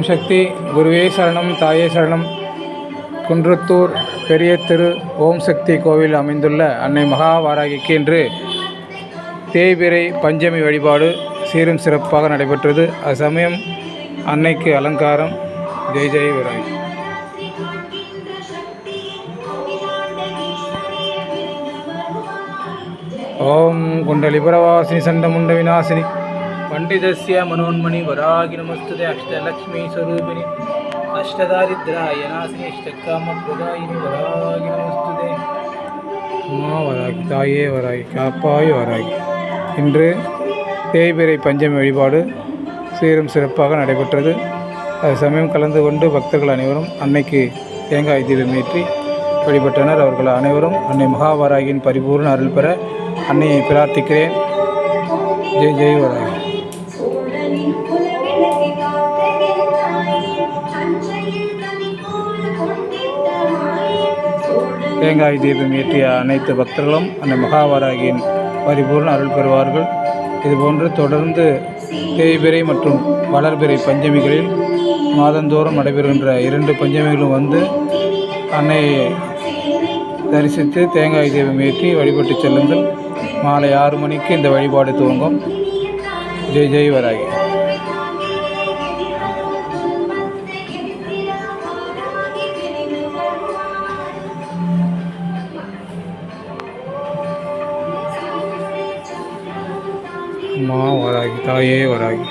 ஓம் சக்தி. குருவே சரணம், தாயே சரணம். குன்றத்தூர் பெரிய திரு ஓம் சக்தி கோவில் அமைந்துள்ள அன்னை மகாவாராகிக்கு இன்று தேய்பிறை பஞ்சமி வழிபாடு சீரும் சிறப்பாக நடைபெற்றது. அச்சமயம் அன்னைக்கு அலங்காரம். ஜெய் ஜெய் வராகி. ஓம் குண்டலிபரவாசினி சண்டமுண்ட விநாசினி பண்டிதஸ்ய மனோன்மணி வராகி நமஸ்துதே. அஷ்டலக்ஷ்மி ஸ்வரூபிணி அஷ்டதாரித்ராய நாசினி அஷ்டகாம பிரதாயினி வராகி நமஸ்துதே. அம்மா வராகி, தாயே வராகி, காப்பாய் வராகி. இன்று தேய்பிறை பஞ்சமி வழிபாடு சீரும் சிறப்பாக நடைபெற்றது. அது சமயம் கலந்து கொண்டு பக்தர்கள் அனைவரும் அன்னைக்கு தேங்காய் தீபம் ஏற்றி வழிபட்டனர். அவர்கள் அனைவரும் அன்னை மகாவாராகியின் பரிபூர்ண அருள் பெற அன்னையை பிரார்த்திக்கிறேன். ஜெய் ஜெய் வராகி. தேங்காய் தீபம் ஏற்றிய அனைத்து பக்தர்களும் அன்னை மகாவாராகியின் பரிபூர்ண அருள் பெறுவார்கள். இதுபோன்று தொடர்ந்து தேய்பிறை மற்றும் வளர்பிறை பஞ்சமிகளில் மாதந்தோறும் நடைபெறுகின்ற 2 பஞ்சமிகளும் வந்து அன்னையை தரிசித்து தேங்காய் தீபம் ஏற்றி வழிபட்டு செல்லுங்கள். மாலை 6 மணிக்கு இந்த வழிபாடு துவங்கும். ஜெய் ஜெய் வராகி. அம்மா வராகி, தாயே வராகி.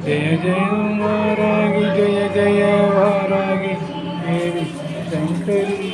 जय जय वारागी, जय जय वारागी, मेरी शंकरी.